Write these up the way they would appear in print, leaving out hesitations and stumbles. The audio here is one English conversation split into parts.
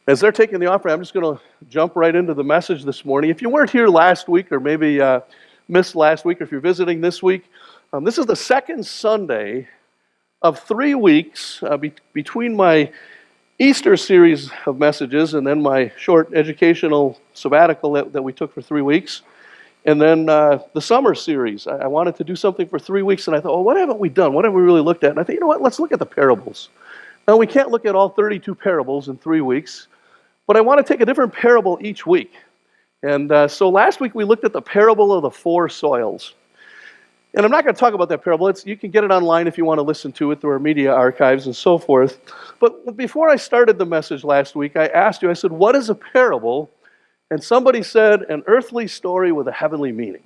As they're taking the offering, I'm just going to jump right into the message this morning. If you weren't here last week, or maybe missed last week, or if you're visiting this week, this is the second Sunday of 3 weeks between my Easter series of messages and then my short educational sabbatical that we took for 3 weeks, and then the summer series. I wanted to do something for 3 weeks, and I thought, well, what haven't we done? What have we really looked at? And I thought, you know what, let's look at the parables. Now, we can't look at all 32 parables in 3 weeks, but I want to take a different parable each week. And so last week we looked at the parable of the four soils. And I'm not going to talk about that parable. You can get it online if you want to listen to it through our media archives and so forth. But before I started the message last week, I asked you, I said, what is a parable? And somebody said, an earthly story with a heavenly meaning.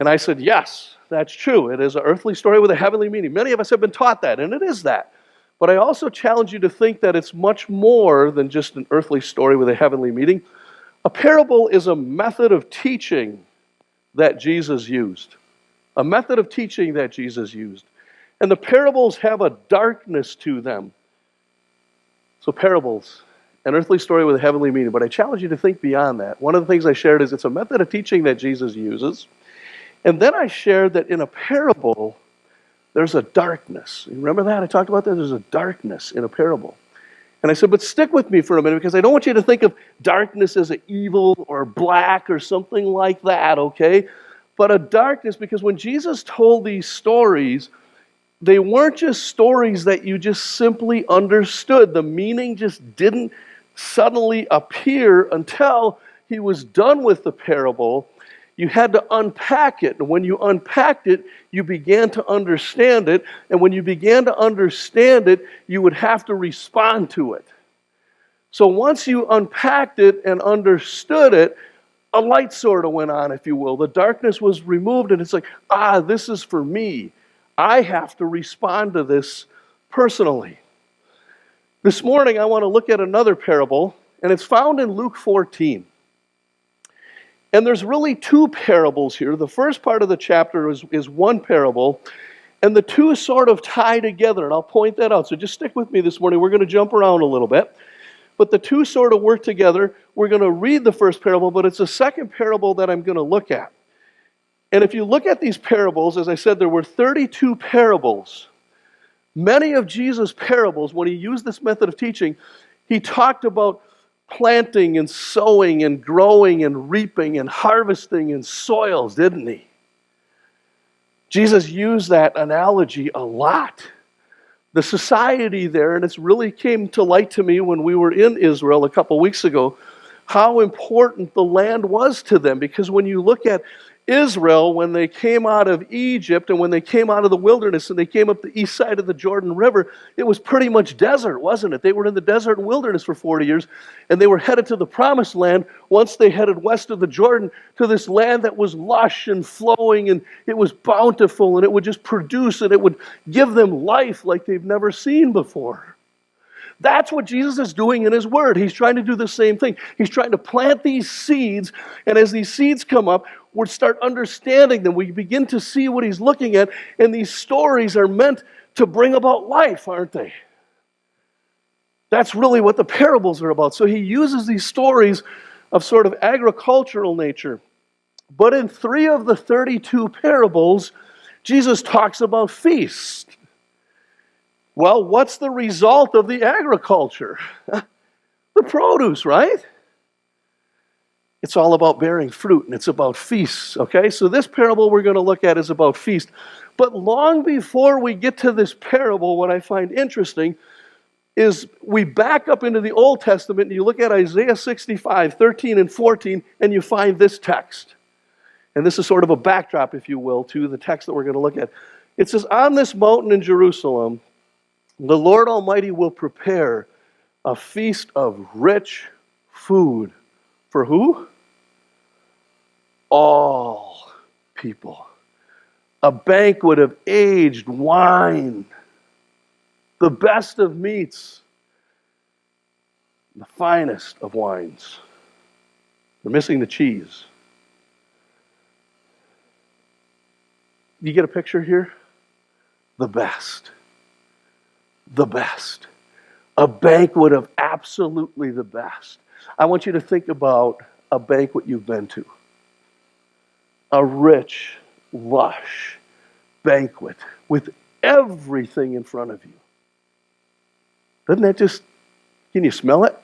And I said, yes, that's true. It is an earthly story with a heavenly meaning. Many of us have been taught that, and it is that. But I also challenge you to think that it's much more than just an earthly story with a heavenly meaning. A parable is a method of teaching that Jesus used. A method of teaching that Jesus used. And the parables have a darkness to them. So parables, an earthly story with a heavenly meaning. But I challenge you to think beyond that. One of the things I shared is it's a method of teaching that Jesus uses. And then I shared that in a parable, there's a darkness. You remember that? I talked about that. There's a darkness in a parable. And I said, but stick with me for a minute, because I don't want you to think of darkness as an evil or black or something like that, okay? But a darkness, because when Jesus told these stories, they weren't just stories that you just simply understood. The meaning just didn't suddenly appear until he was done with the parable. You had to unpack it. And when you unpacked it, you began to understand it. And when you began to understand it, you would have to respond to it. So once you unpacked it and understood it, a light sort of went on, if you will. The darkness was removed, and it's like, this is for me. I have to respond to this personally. This morning, I want to look at another parable, and it's found in Luke 14. And there's really two parables here. The first part of the chapter is one parable, and the two sort of tie together, and I'll point that out. So just stick with me this morning. We're going to jump around a little bit. But the two sort of work together. We're going to read the first parable, but it's the second parable that I'm going to look at. And if you look at these parables, as I said, there were 32 parables. Many of Jesus' parables, when he used this method of teaching, he talked about planting and sowing and growing and reaping and harvesting in soils, didn't he? Jesus used that analogy a lot. The society there, and it's really came to light to me when we were in Israel a couple weeks ago, how important the land was to them. Because when you look at Israel, when they came out of Egypt and when they came out of the wilderness and they came up the east side of the Jordan River, it was pretty much desert, wasn't it? They were in the desert and wilderness for 40 years, and they were headed to the promised land once they headed west of the Jordan to this land that was lush and flowing, and it was bountiful, and it would just produce, and it would give them life like they've never seen before. That's what Jesus is doing in his word. He's trying to do the same thing. He's trying to plant these seeds, and as these seeds come up, we start understanding them. We begin to see what he's looking at, and these stories are meant to bring about life, aren't they? That's really what the parables are about. So he uses these stories of sort of agricultural nature. But in 3 of the 32 parables, Jesus talks about feasts. Well, what's the result of the agriculture? The produce, right? It's all about bearing fruit, and it's about feasts, okay? So this parable we're going to look at is about feast. But long before we get to this parable, what I find interesting is we back up into the Old Testament, and you look at Isaiah 65, 13 and 14, and you find this text. And this is sort of a backdrop, if you will, to the text that we're going to look at. It says, on this mountain in Jerusalem, the Lord Almighty will prepare a feast of rich food. For who? All people. A banquet of aged wine. The best of meats. The finest of wines. We're missing the cheese. You get a picture here? The best. The best. A banquet of absolutely the best. I want you to think about a banquet you've been to. A rich, lush banquet with everything in front of you. Doesn't that just, can you smell it?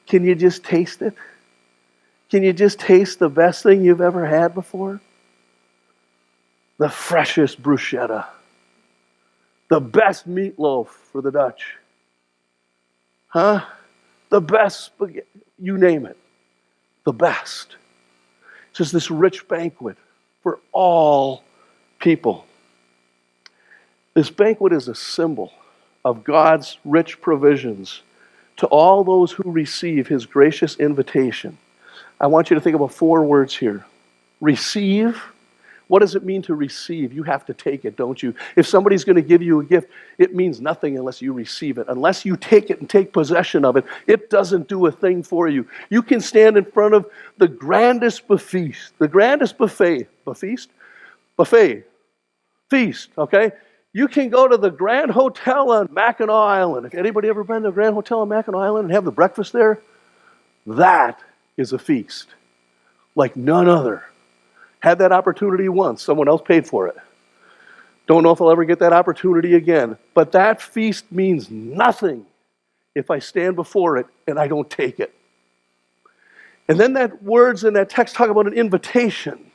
Can you just taste it? Can you just taste the best thing you've ever had before? The freshest bruschetta. The best meatloaf for the Dutch. Huh? The best spaghetti, you name it. The best. It's just this rich banquet for all people. This banquet is a symbol of God's rich provisions to all those who receive his gracious invitation. I want you to think about 4 words here. Receive. What does it mean to receive? You have to take it, don't you? If somebody's going to give you a gift, it means nothing unless you receive it. Unless you take it and take possession of it, it doesn't do a thing for you. You can stand in front of the grandest buffet, feast, okay? You can go to the Grand Hotel on Mackinac Island. If anybody ever been to the Grand Hotel on Mackinac Island and have the breakfast there, that is a feast like none other. Had that opportunity once. Someone else paid for it. Don't know if I'll ever get that opportunity again. But that feast means nothing if I stand before it and I don't take it. And then that words in that text talk about an invitation.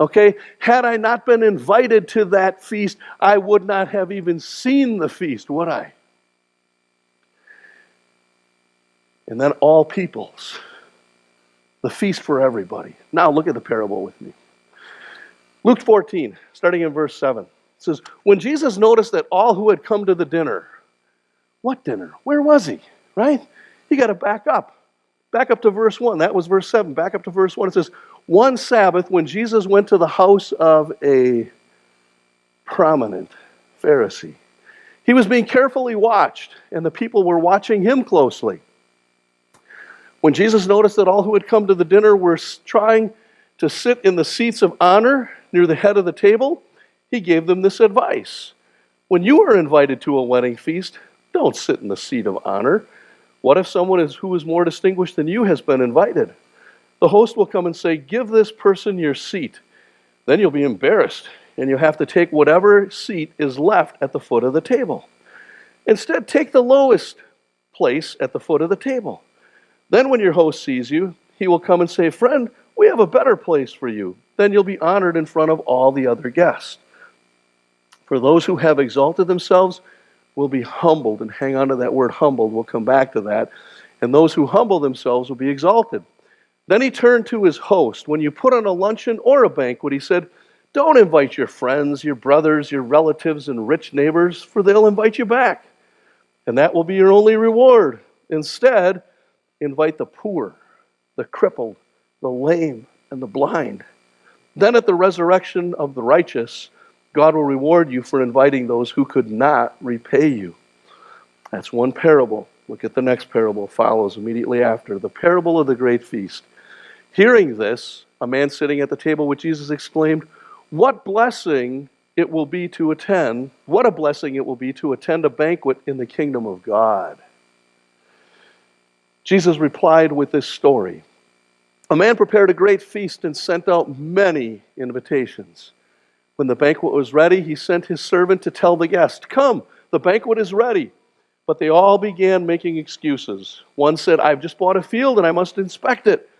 Okay? Had I not been invited to that feast, I would not have even seen the feast, would I? And then all peoples. The feast for everybody. Now look at the parable with me. Luke 14, starting in verse 7. It says, when Jesus noticed that all who had come to the dinner, what dinner? Where was he? Right? You got to back up. Back up to verse 1. That was verse 7. Back up to verse 1. It says, one Sabbath when Jesus went to the house of a prominent Pharisee. He was being carefully watched, and the people were watching him closely. When Jesus noticed that all who had come to the dinner were trying to sit in the seats of honor near the head of the table, he gave them this advice. When you are invited to a wedding feast, don't sit in the seat of honor. What if someone who is more distinguished than you has been invited? The host will come and say, give this person your seat. Then you'll be embarrassed, and you'll have to take whatever seat is left at the foot of the table. Instead, take the lowest place at the foot of the table. Then when your host sees you, he will come and say, friend, we have a better place for you. Then you'll be honored in front of all the other guests. For those who have exalted themselves will be humbled, and hang on to that word humbled, we'll come back to that. And those who humble themselves will be exalted. Then he turned to his host. When you put on a luncheon or a banquet, he said, don't invite your friends, your brothers, your relatives, and rich neighbors, for they'll invite you back. And that will be your only reward. Instead, invite the poor, the crippled, the lame, and the blind. Then at the resurrection of the righteous, God will reward you for inviting those who could not repay you. That's one parable. Look at the next parable. It follows immediately after. The parable of the great feast. Hearing this, a man sitting at the table with Jesus exclaimed, what a blessing it will be to attend a banquet in the kingdom of God. Jesus replied with this story. A man prepared a great feast and sent out many invitations. When the banquet was ready, he sent his servant to tell the guests, come, the banquet is ready. But they all began making excuses. One said, I've just bought a field and I must inspect it.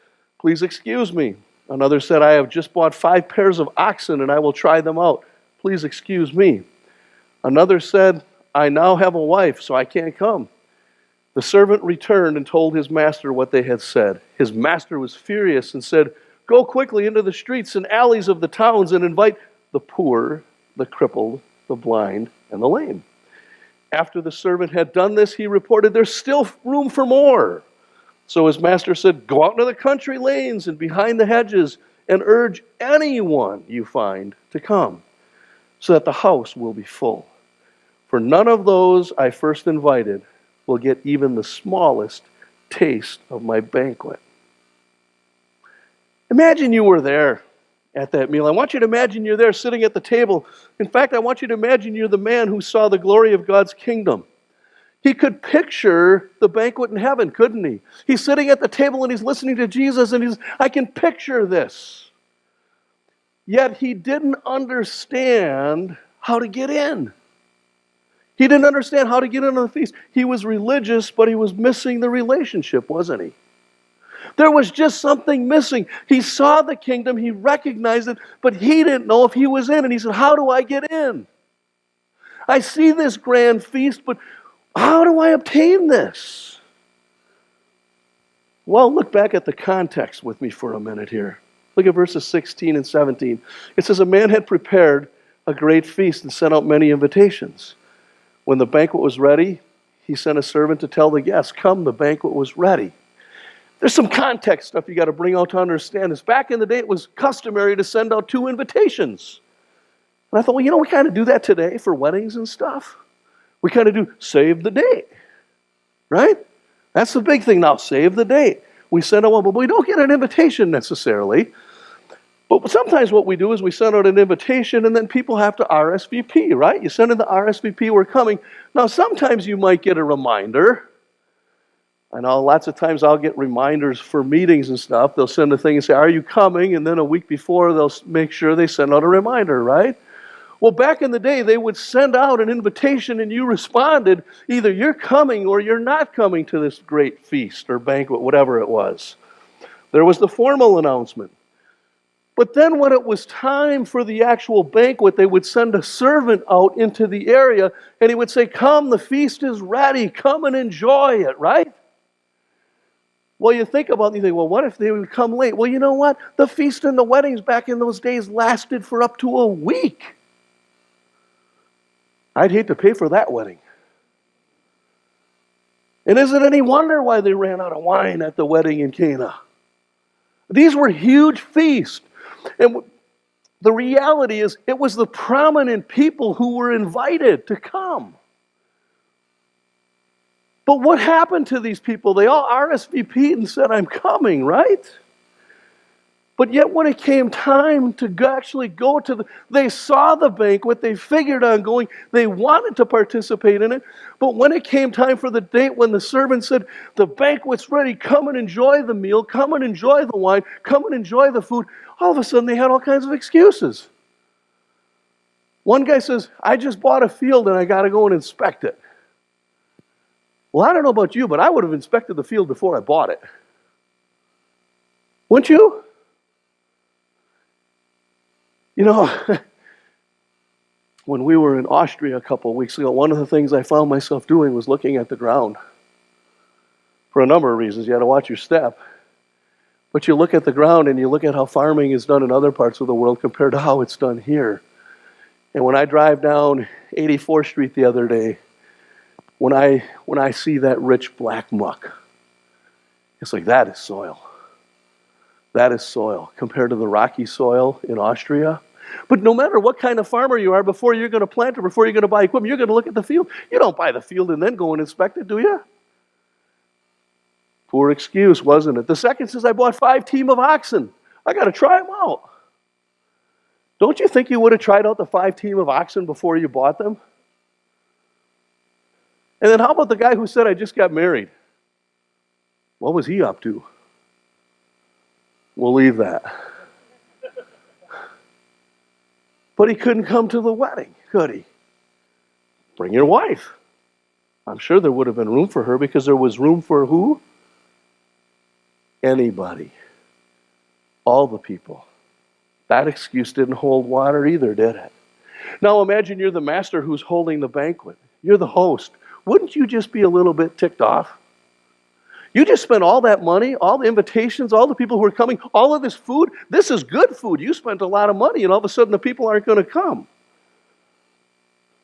Please excuse me. Another said, I have just bought 5 pairs of oxen and I will try them out. Please excuse me. Another said, I now have a wife, so I can't come. The servant returned and told his master what they had said. His master was furious and said, go quickly into the streets and alleys of the towns and invite the poor, the crippled, the blind, and the lame. After the servant had done this, he reported, there's still room for more. So his master said, go out into the country lanes and behind the hedges and urge anyone you find to come, so that the house will be full. For none of those I first invited will get even the smallest taste of my banquet. Imagine you were there. at that meal. I want you to imagine you're there sitting at the table. In fact, I want you to imagine you're the man who saw the glory of God's kingdom. He could picture the banquet in heaven, couldn't he? He's sitting at the table and he's listening to Jesus and I can picture this. Yet he didn't understand how to get in. He didn't understand how to get into the feast. He was religious, but he was missing the relationship, wasn't he? There was just something missing. He saw the kingdom, he recognized it, but he didn't know if he was in. And he said, how do I get in? I see this grand feast, but how do I obtain this? Well, look back at the context with me for a minute here. Look at verses 16 and 17. It says, a man had prepared a great feast and sent out many invitations. When the banquet was ready, he sent a servant to tell the guests, come, the banquet was ready. There's some context stuff you got to bring out to understand this. Back in the day, it was customary to send out 2 invitations. And I thought, well, we kind of do that today for weddings and stuff. We kind of do save the date, right? That's the big thing now, save the date. We send out one, but we don't get an invitation necessarily. But sometimes what we do is we send out an invitation and then people have to RSVP, right? You send in the RSVP, we're coming. Now, sometimes you might get a reminder. I know lots of times I'll get reminders for meetings and stuff. They'll send a thing and say, are you coming? And then a week before, they'll make sure they send out a reminder, right? Well, back in the day, they would send out an invitation and you responded, either you're coming or you're not coming to this great feast or banquet, whatever it was. There was the formal announcement. But then when it was time for the actual banquet, they would send a servant out into the area and he would say, come, the feast is ready, come and enjoy it, right? Well, you think about it and you think, well, what if they would come late? Well, you know what? The feast and the weddings back in those days lasted for up to a week. I'd hate to pay for that wedding. And is it any wonder why they ran out of wine at the wedding in Cana? These were huge feasts. And the reality is, it was the prominent people who were invited to come. But what happened to these people? They all RSVP'd and said, I'm coming, right? But yet when it came time to actually go to they saw the banquet, they figured on going, they wanted to participate in it, but when it came time for the date, when the servant said, the banquet's ready, come and enjoy the meal, come and enjoy the wine, come and enjoy the food, all of a sudden they had all kinds of excuses. One guy says, I just bought a field and I got to go and inspect it. Well, I don't know about you, but I would have inspected the field before I bought it. Wouldn't you? You know, when we were in Austria a couple of weeks ago, one of the things I found myself doing was looking at the ground. For a number of reasons. You had to watch your step. But you look at the ground and you look at how farming is done in other parts of the world compared to how it's done here. And when I drive down 84th Street the other day, when I see that rich black muck, it's like, that is soil. That is soil compared to the rocky soil in Austria. But no matter what kind of farmer you are, before you're going to plant or before you're going to buy equipment, you're going to look at the field. You don't buy the field and then go and inspect it, do you? Poor excuse, wasn't it? The second says, I bought 5 team of oxen. I got to try them out. Don't you think you would have tried out the 5 team of oxen before you bought them? And then how about the guy who said, I just got married? What was he up to? We'll leave that. But he couldn't come to the wedding, could he? Bring your wife. I'm sure there would have been room for her because there was room for who? Anybody. All the people. That excuse didn't hold water either, did it? Now imagine you're the master who's holding the banquet. You're the host. Wouldn't you just be a little bit ticked off? You just spent all that money, all the invitations, all the people who are coming, all of this food. This is good food. You spent a lot of money, and all of a sudden the people aren't going to come.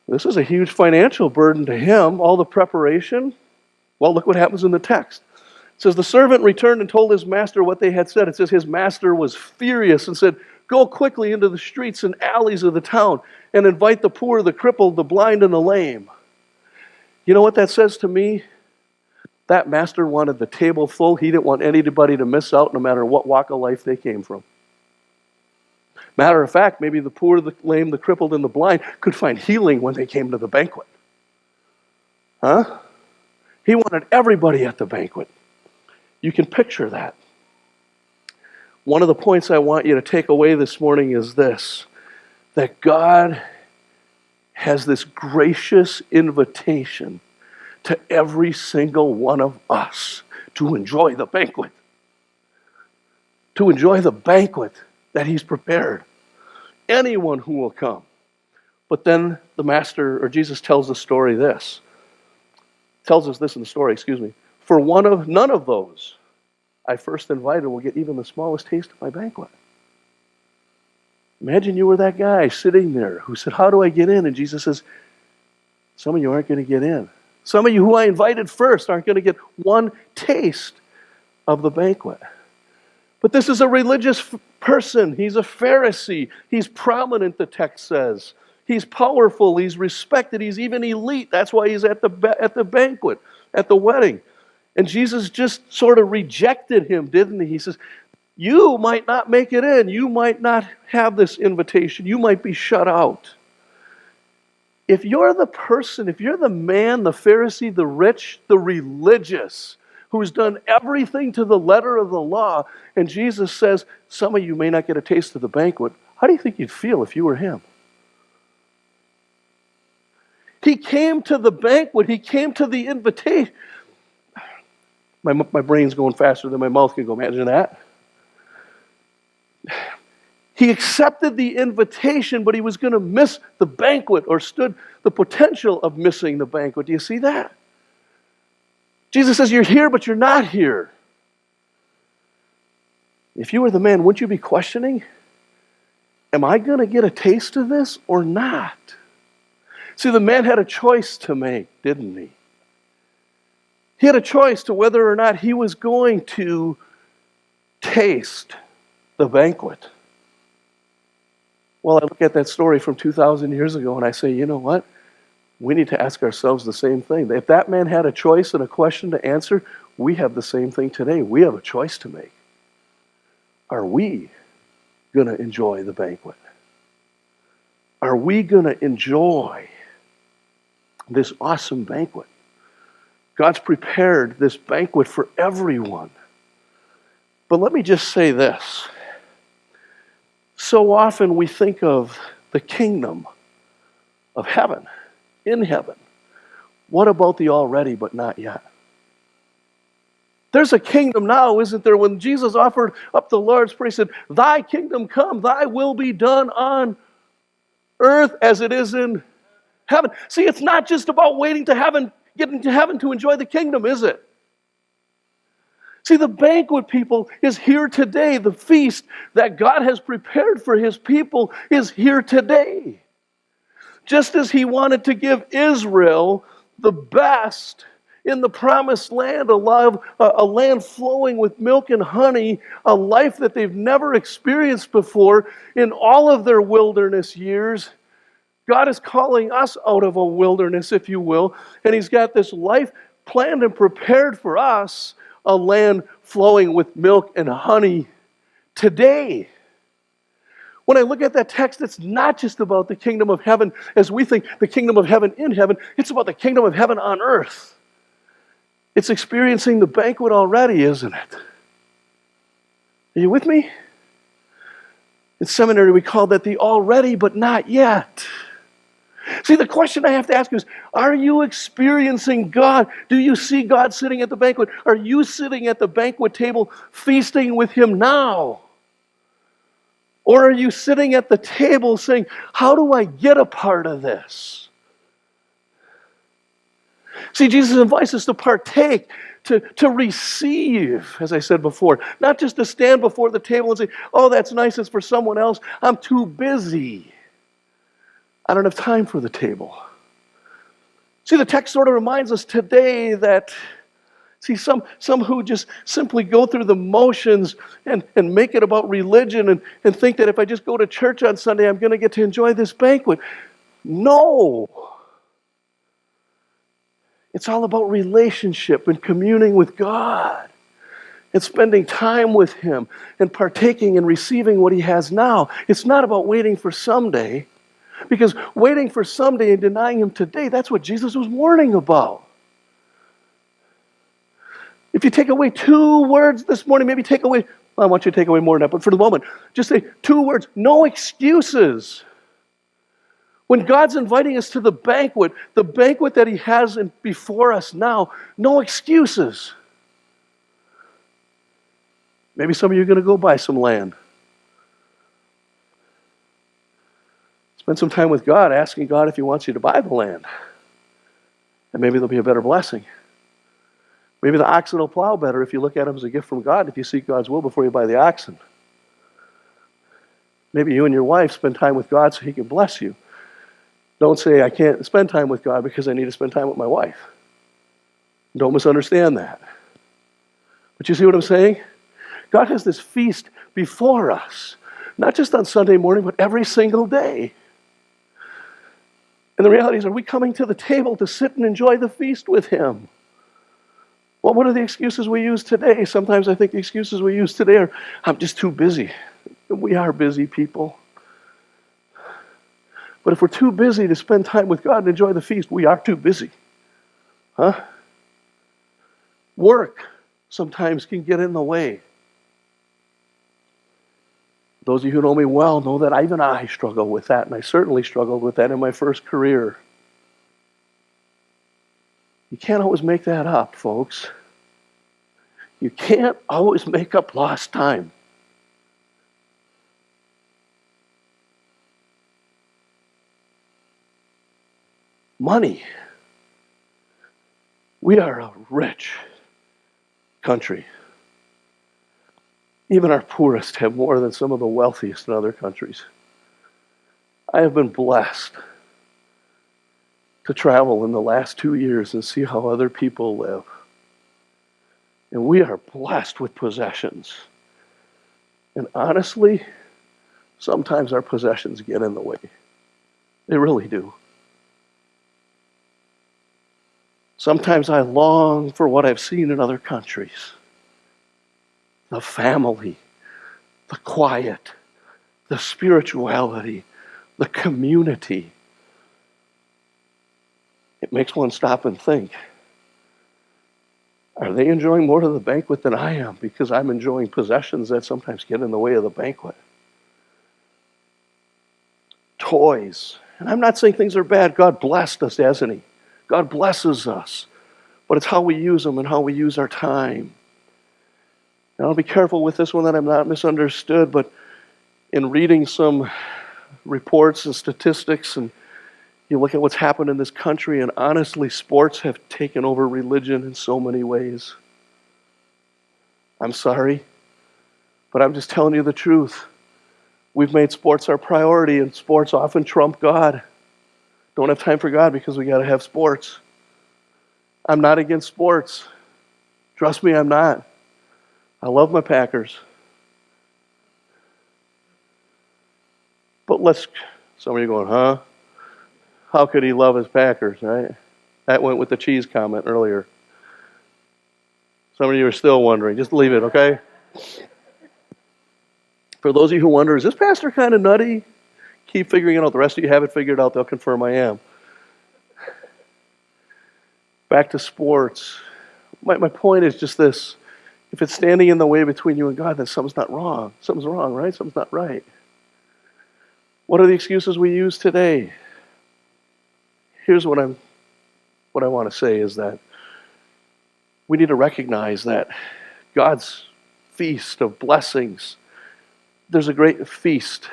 This is a huge financial burden to him, all the preparation. Well, look what happens in the text. It says, the servant returned and told his master what they had said. It says his master was furious and said, go quickly into the streets and alleys of the town and invite the poor, the crippled, the blind, and the lame. You know what that says to me? That master wanted the table full. He didn't want anybody to miss out no matter what walk of life they came from. Matter of fact, maybe the poor, the lame, the crippled, and the blind could find healing when they came to the banquet. Huh? He wanted everybody at the banquet. You can picture that. One of the points I want you to take away this morning is this, that God has this gracious invitation to every single one of us to enjoy the banquet. To enjoy the banquet that He's prepared. Anyone who will come. But then the Master, or Jesus, tells the story this. Tells us this in the story, For none of those I first invited will get even the smallest taste of my banquet. Imagine you were that guy sitting there who said, how do I get in? And Jesus says, some of you aren't going to get in. Some of you who I invited first aren't going to get one taste of the banquet. But this is a religious person. He's a Pharisee. He's prominent, the text says. He's powerful. He's respected. He's even elite. That's why he's at the banquet, at the wedding. And Jesus just sort of rejected him, didn't he? He says, you might not make it in. You might not have this invitation. You might be shut out. If you're the person, if you're the man, the Pharisee, the rich, the religious, who's done everything to the letter of the law, and Jesus says, some of you may not get a taste of the banquet, how do you think you'd feel if you were him? He came to the banquet. He came to the invitation. My brain's going faster than my mouth can go. Imagine that. He accepted the invitation, but he was going to miss the banquet, or stood the potential of missing the banquet. Do you see that? Jesus says, you're here, but you're not here. If you were the man, wouldn't you be questioning, am I going to get a taste of this or not? See, the man had a choice to make, didn't he? He had a choice to whether or not he was going to taste the banquet. Well, I look at that story from 2,000 years ago and I say, you know what? We need to ask ourselves the same thing. If that man had a choice and a question to answer, we have the same thing today. We have a choice to make. Are we going to enjoy the banquet? Are we going to enjoy this awesome banquet? God's prepared this banquet for everyone. But let me just say this. So often we think of the kingdom of heaven, in heaven. What about the already but not yet? There's a kingdom now, isn't there? When Jesus offered up the Lord's Prayer, he said, thy kingdom come, thy will be done on earth as it is in heaven. See, it's not just about waiting to heaven, getting to heaven to enjoy the kingdom, is it? See, the banquet, people, is here today. The feast that God has prepared for His people is here today. Just as He wanted to give Israel the best in the promised land, a land flowing with milk and honey, a life that they've never experienced before in all of their wilderness years, God is calling us out of a wilderness, if you will, and He's got this life planned and prepared for us, a land flowing with milk and honey today. When I look at that text, it's not just about the kingdom of heaven as we think the kingdom of heaven in heaven. It's about the kingdom of heaven on earth. It's experiencing the banquet already, isn't it? Are you with me? In seminary, we call that the already but not yet. See, the question I have to ask is, are you experiencing God? Do you see God sitting at the banquet? Are you sitting at the banquet table feasting with Him now? Or are you sitting at the table saying, how do I get a part of this? See, Jesus invites us to partake, to receive, as I said before. Not just to stand before the table and say, oh, that's nice, it's for someone else. I'm too busy. I don't have time for the table. See, the text sort of reminds us today that, see, some who just simply go through the motions and make it about religion and think that if I just go to church on Sunday, I'm going to get to enjoy this banquet. No. It's all about relationship and communing with God. and spending time with Him and partaking and receiving what He has now. It's not about waiting for someday, because waiting for someday and denying Him today, that's what Jesus was warning about. If you take away 2 words this morning, maybe take away, well, I want you to take away more than that, but for the moment, just say 2 words, no excuses. When God's inviting us to the banquet that He has before us now, no excuses. Maybe some of you are going to go buy some land. Spend some time with God, asking God if He wants you to buy the land. And maybe there'll be a better blessing. Maybe the oxen will plow better if you look at them as a gift from God, if you seek God's will before you buy the oxen. Maybe you and your wife spend time with God so He can bless you. Don't say, I can't spend time with God because I need to spend time with my wife. Don't misunderstand that. But you see what I'm saying? God has this feast before us, not just on Sunday morning, but every single day. And the reality is, are we coming to the table to sit and enjoy the feast with Him? Well, what are the excuses we use today? Sometimes I think the excuses we use today are, I'm just too busy. We are busy people. But if we're too busy to spend time with God and enjoy the feast, we are too busy. Huh? Work sometimes can get in the way. Those of you who know me well know that even I struggle with that, and I certainly struggled with that in my first career. You can't always make that up, folks. You can't always make up lost time. Money. We are a rich country. Even our poorest have more than some of the wealthiest in other countries. I have been blessed to travel in the last 2 years and see how other people live. And we are blessed with possessions. And honestly, sometimes our possessions get in the way. They really do. Sometimes I long for what I've seen in other countries. The family, the quiet, the spirituality, the community. It makes one stop and think, are they enjoying more of the banquet than I am? Because I'm enjoying possessions that sometimes get in the way of the banquet. Toys. And I'm not saying things are bad. God blessed us, hasn't He? God blesses us. But it's how we use them and how we use our time. And I'll be careful with this one that I'm not misunderstood, but in reading some reports and statistics, and you look at what's happened in this country, and honestly, sports have taken over religion in so many ways. I'm sorry, but I'm just telling you the truth. We've made sports our priority, and sports often trump God. Don't have time for God because we got to have sports. I'm not against sports. Trust me, I'm not. I love my Packers. But some of you going, huh? How could he love his Packers, right? That went with the cheese comment earlier. Some of you are still wondering. Just leave it, okay? For those of you who wonder, is this pastor kind of nutty? Keep figuring it out. The rest of you have it figured out. They'll confirm I am. Back to sports. My point is just this. If it's standing in the way between you and God, then something's not wrong. Something's wrong, right? Something's not right. What are the excuses we use today? Here's what I want to say is that we need to recognize that God's feast of blessings, there's a great feast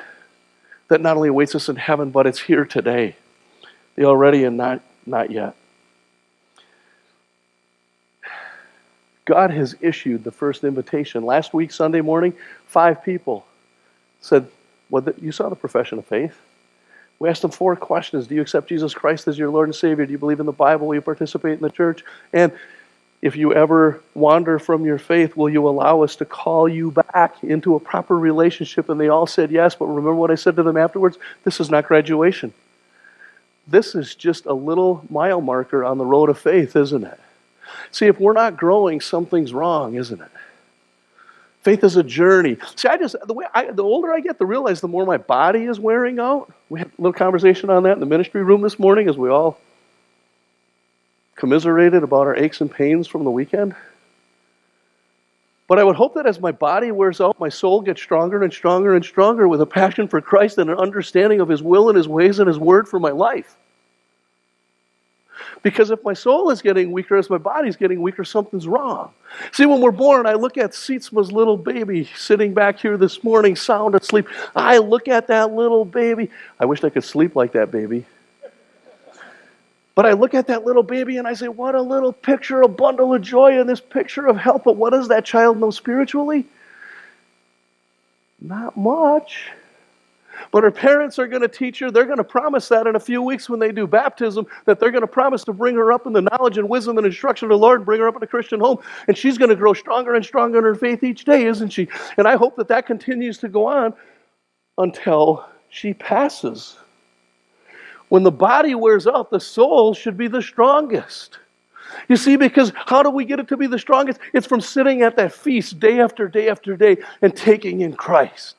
that not only awaits us in heaven, but it's here today. The already and not yet. God has issued the first invitation. Last week, Sunday morning, 5 people said, you saw the profession of faith. We asked them 4 questions. Do you accept Jesus Christ as your Lord and Savior? Do you believe in the Bible? Will you participate in the church? And if you ever wander from your faith, will you allow us to call you back into a proper relationship? And they all said yes, but remember what I said to them afterwards? This is not graduation. This is just a little mile marker on the road of faith, isn't it? See, if we're not growing, something's wrong, isn't it? Faith is a journey. See, the older I get, the more my body is wearing out. We had a little conversation on that in the ministry room this morning as we all commiserated about our aches and pains from the weekend. But I would hope that as my body wears out, my soul gets stronger and stronger and stronger with a passion for Christ and an understanding of His will and His ways and His word for my life. Because if my soul is getting weaker as my body's getting weaker, something's wrong. See, when we're born, I look at Sietsma's little baby sitting back here this morning, sound asleep. I look at that little baby. I wish I could sleep like that baby. But I look at that little baby and I say, what a little picture, a bundle of joy in this picture of help. But what does that child know spiritually? Not much. But her parents are going to teach her, they're going to promise that in a few weeks when they do baptism, that they're going to promise to bring her up in the knowledge and wisdom and instruction of the Lord and bring her up in a Christian home. And she's going to grow stronger and stronger in her faith each day, isn't she? And I hope that that continues to go on until she passes. When the body wears out, the soul should be the strongest. You see, because how do we get it to be the strongest? It's from sitting at that feast day after day after day and taking in Christ.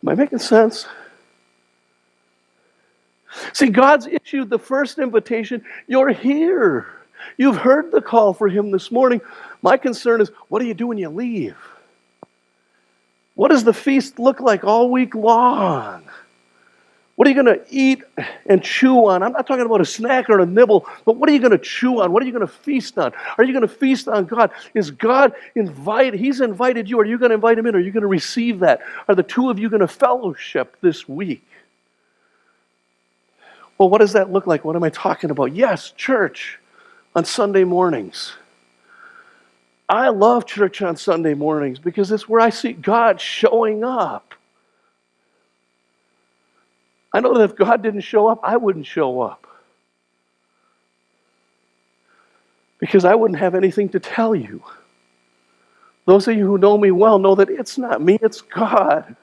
Am I making sense? See, God's issued the first invitation. You're here. You've heard the call for Him this morning. My concern is, what do you do when you leave? What does the feast look like all week long? What are you going to eat and chew on? I'm not talking about a snack or a nibble, but what are you going to chew on? What are you going to feast on? Are you going to feast on God? Is God invited? He's invited you. Are you going to invite Him in? Are you going to receive that? Are the two of you going to fellowship this week? Well, what does that look like? What am I talking about? Yes, church on Sunday mornings. I love church on Sunday mornings because it's where I see God showing up. I know that if God didn't show up, I wouldn't show up. Because I wouldn't have anything to tell you. Those of you who know me well know that it's not me, it's God.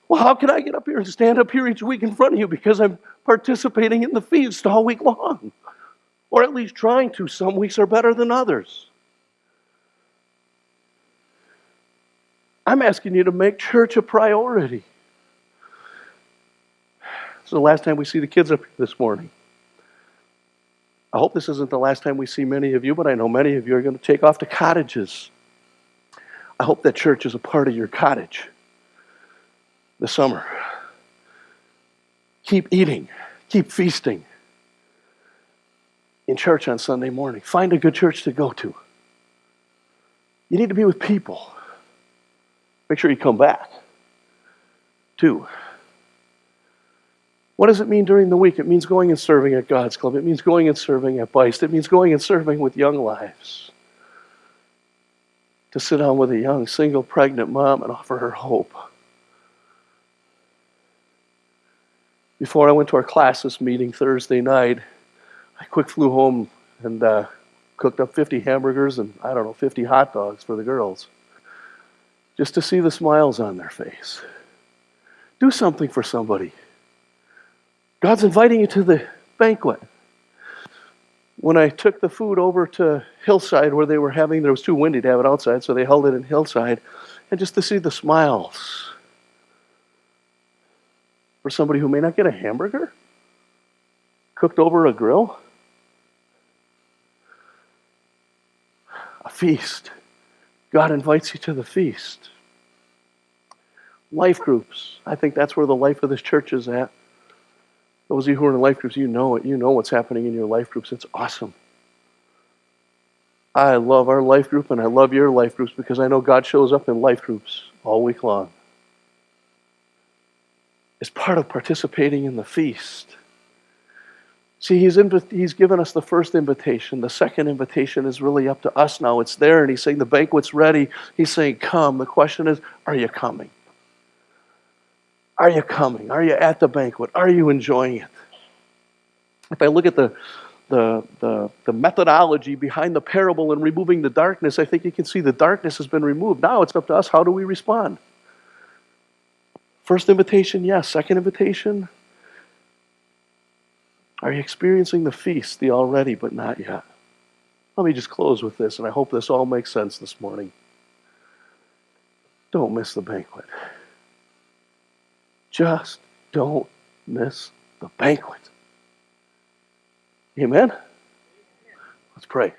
Well, how can I get up here and stand up here each week in front of you? Because I'm participating in the feast all week long. Or at least trying to. Some weeks are better than others. I'm asking you to make church a priority. This is the last time we see the kids up here this morning. I hope this isn't the last time we see many of you, but I know many of you are going to take off to cottages. I hope that church is a part of your cottage this summer. Keep eating. Keep feasting in church on Sunday morning. Find a good church to go to. You need to be with people. Make sure you come back. 2, what does it mean during the week? It means going and serving at God's Club. It means going and serving at Beist. It means going and serving with Young Lives. To sit down with a young, single, pregnant mom and offer her hope. Before I went to our classes meeting Thursday night, I quick flew home and cooked up 50 hamburgers and, 50 hot dogs for the girls. Just to see the smiles on their face. Do something for somebody. God's inviting you to the banquet. When I took the food over to Hillside where they were having, there was too windy to have it outside, so they held it in Hillside, and just to see the smiles for somebody who may not get a hamburger cooked over a grill. A feast. God invites you to the feast. Life groups. I think that's where the life of this church is at. Those of you who are in life groups, you know it. You know what's happening in your life groups. It's awesome. I love our life group and I love your life groups because I know God shows up in life groups all week long. It's part of participating in the feast. See, he's given us the first invitation. The second invitation is really up to us now. It's there, and He's saying the banquet's ready. He's saying, come. The question is, are you coming? Are you coming? Are you at the banquet? Are you enjoying it? If I look at the methodology behind the parable and removing the darkness, I think you can see the darkness has been removed. Now it's up to us. How do we respond? First invitation, yes. Second invitation, are you experiencing the feast, the already but not yet? Let me just close with this, and I hope this all makes sense this morning. Don't miss the banquet. Just don't miss the banquet. Amen? Let's pray.